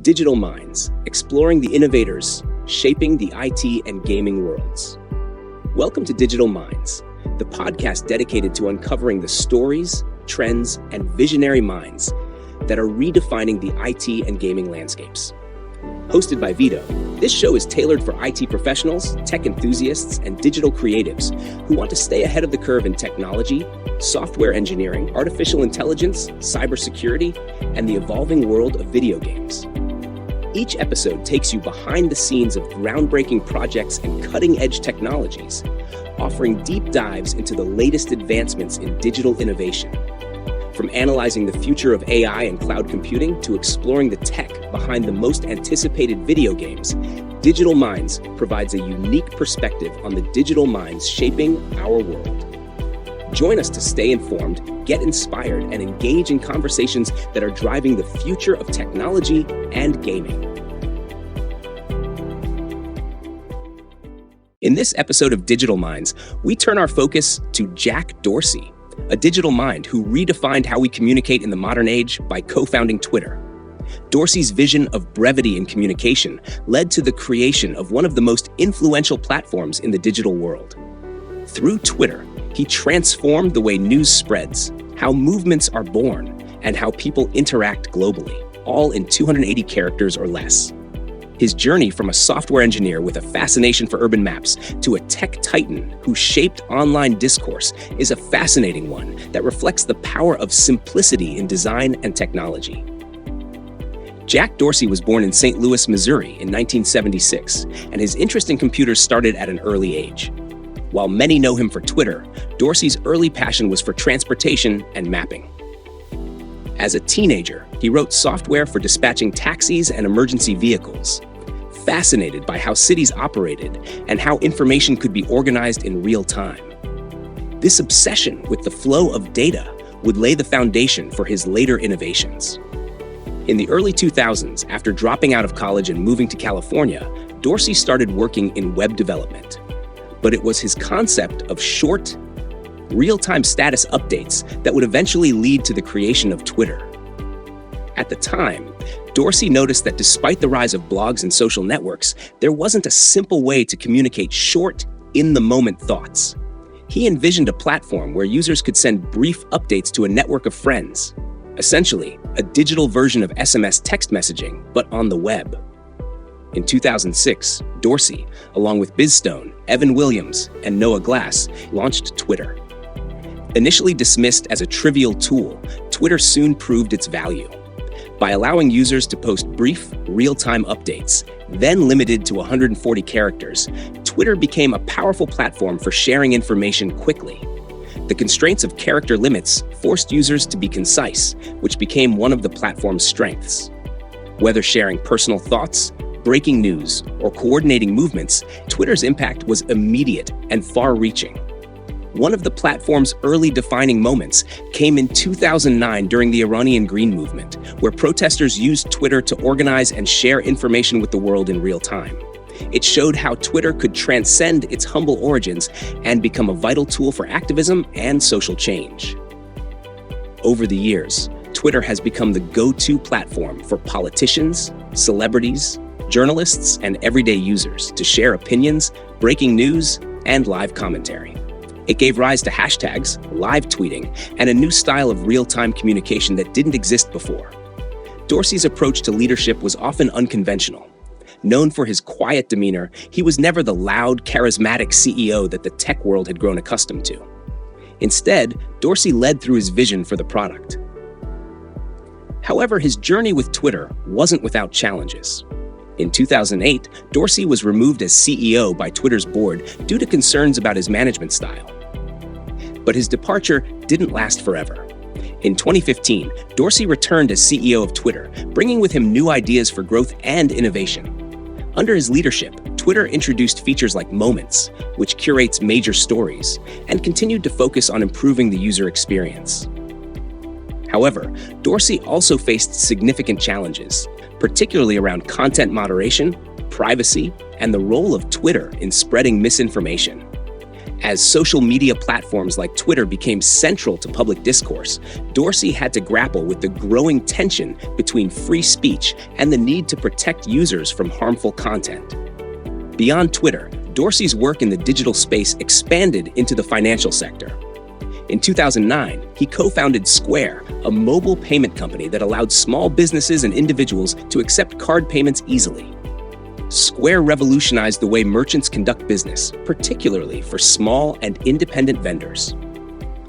Digital Minds, exploring the innovators shaping the IT and gaming worlds. Welcome to Digital Minds, the podcast dedicated to uncovering the stories, trends, and visionary minds that are redefining the IT and gaming landscapes. Hosted by Vito, this show is tailored for IT professionals, tech enthusiasts, and digital creatives who want to stay ahead of the curve in technology, software engineering, artificial intelligence, cybersecurity, and the evolving world of video games. Each episode takes you behind the scenes of groundbreaking projects and cutting-edge technologies, offering deep dives into the latest advancements in digital innovation. From analyzing the future of AI and cloud computing to exploring the tech behind the most anticipated video games, Digital Minds provides a unique perspective on the digital minds shaping our world. Join us to stay informed, get inspired, and engage in conversations that are driving the future of technology and gaming. In this episode of Digital Minds, we turn our focus to Jack Dorsey, a digital mind who redefined how we communicate in the modern age by co-founding Twitter. Dorsey's vision of brevity in communication led to the creation of one of the most influential platforms in the digital world. Through Twitter, he transformed the way news spreads, how movements are born, and how people interact globally, all in 280 characters or less. His journey from a software engineer with a fascination for urban maps to a tech titan who shaped online discourse is a fascinating one that reflects the power of simplicity in design and technology. Jack Dorsey was born in St. Louis, Missouri in 1976, and his interest in computers started at an early age. While many know him for Twitter, Dorsey's early passion was for transportation and mapping. As a teenager, he wrote software for dispatching taxis and emergency vehicles. Fascinated by how cities operated and how information could be organized in real time. This obsession with the flow of data would lay the foundation for his later innovations. In the early 2000s, after dropping out of college and moving to California, Dorsey started working in web development. But it was his concept of short, real-time status updates that would eventually lead to the creation of Twitter. At the time, Dorsey noticed that despite the rise of blogs and social networks, there wasn't a simple way to communicate short, in-the-moment thoughts. He envisioned a platform where users could send brief updates to a network of friends, essentially a digital version of SMS text messaging, but on the web. In 2006, Dorsey, along with Bizstone, Evan Williams, and Noah Glass, launched Twitter. Initially dismissed as a trivial tool, Twitter soon proved its value. By allowing users to post brief, real-time updates, then limited to 140 characters, Twitter became a powerful platform for sharing information quickly. The constraints of character limits forced users to be concise, which became one of the platform's strengths. Whether sharing personal thoughts, breaking news, or coordinating movements, Twitter's impact was immediate and far-reaching. One of the platform's early defining moments came in 2009 during the Iranian Green Movement, where protesters used Twitter to organize and share information with the world in real time. It showed how Twitter could transcend its humble origins and become a vital tool for activism and social change. Over the years, Twitter has become the go-to platform for politicians, celebrities, journalists, and everyday users to share opinions, breaking news, and live commentary. It gave rise to hashtags, live tweeting, and a new style of real-time communication that didn't exist before. Dorsey's approach to leadership was often unconventional. Known for his quiet demeanor, he was never the loud, charismatic CEO that the tech world had grown accustomed to. Instead, Dorsey led through his vision for the product. However, his journey with Twitter wasn't without challenges. In 2008, Dorsey was removed as CEO by Twitter's board due to concerns about his management style. But his departure didn't last forever. In 2015, Dorsey returned as CEO of Twitter, bringing with him new ideas for growth and innovation. Under his leadership, Twitter introduced features like Moments, which curates major stories, and continued to focus on improving the user experience. However, Dorsey also faced significant challenges, particularly around content moderation, privacy, and the role of Twitter in spreading misinformation. As social media platforms like Twitter became central to public discourse, Dorsey had to grapple with the growing tension between free speech and the need to protect users from harmful content. Beyond Twitter, Dorsey's work in the digital space expanded into the financial sector. In 2009, he co-founded Square, a mobile payment company that allowed small businesses and individuals to accept card payments easily. Square revolutionized the way merchants conduct business, particularly for small and independent vendors.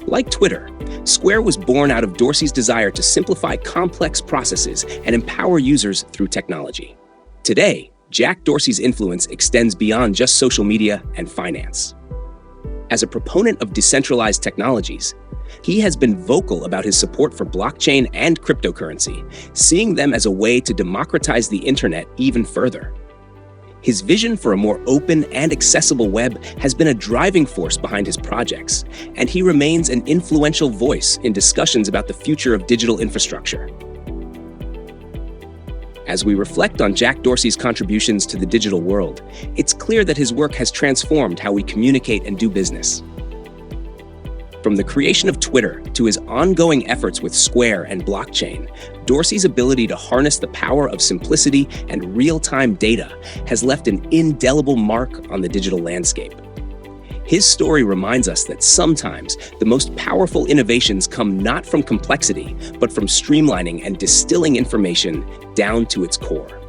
Like Twitter, Square was born out of Dorsey's desire to simplify complex processes and empower users through technology. Today, Jack Dorsey's influence extends beyond just social media and finance. As a proponent of decentralized technologies, he has been vocal about his support for blockchain and cryptocurrency, seeing them as a way to democratize the internet even further. His vision for a more open and accessible web has been a driving force behind his projects, and he remains an influential voice in discussions about the future of digital infrastructure. As we reflect on Jack Dorsey's contributions to the digital world, it's clear that his work has transformed how we communicate and do business. From the creation of Twitter to his ongoing efforts with Square and blockchain, Dorsey's ability to harness the power of simplicity and real-time data has left an indelible mark on the digital landscape. His story reminds us that sometimes the most powerful innovations come not from complexity, but from streamlining and distilling information down to its core.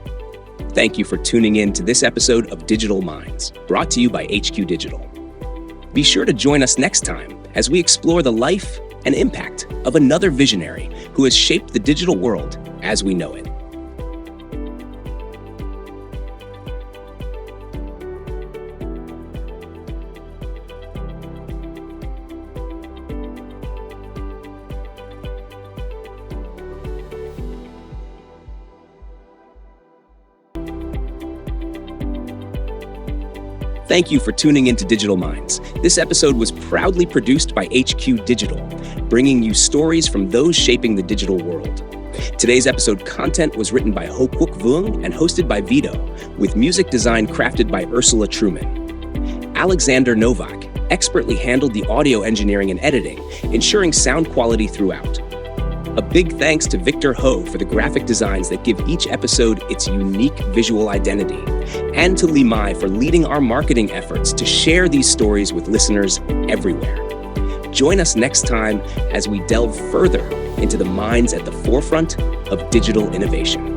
Thank you for tuning in to this episode of Digital Minds, brought to you by HQ Digital. Be sure to join us next time as we explore the life and impact of another visionary who has shaped the digital world as we know it. Thank you for tuning into Digital Minds. This episode was proudly produced by HQ Digital, bringing you stories from those shaping the digital world. Today's episode content was written by Ho Kwok Vuong and hosted by Vito, with music design crafted by Ursula Truman. Alexander Novak expertly handled the audio engineering and editing, ensuring sound quality throughout. A big thanks to Victor Ho for the graphic designs that give each episode its unique visual identity, and to Li Mai for leading our marketing efforts to share these stories with listeners everywhere. Join us next time as we delve further into the minds at the forefront of digital innovation.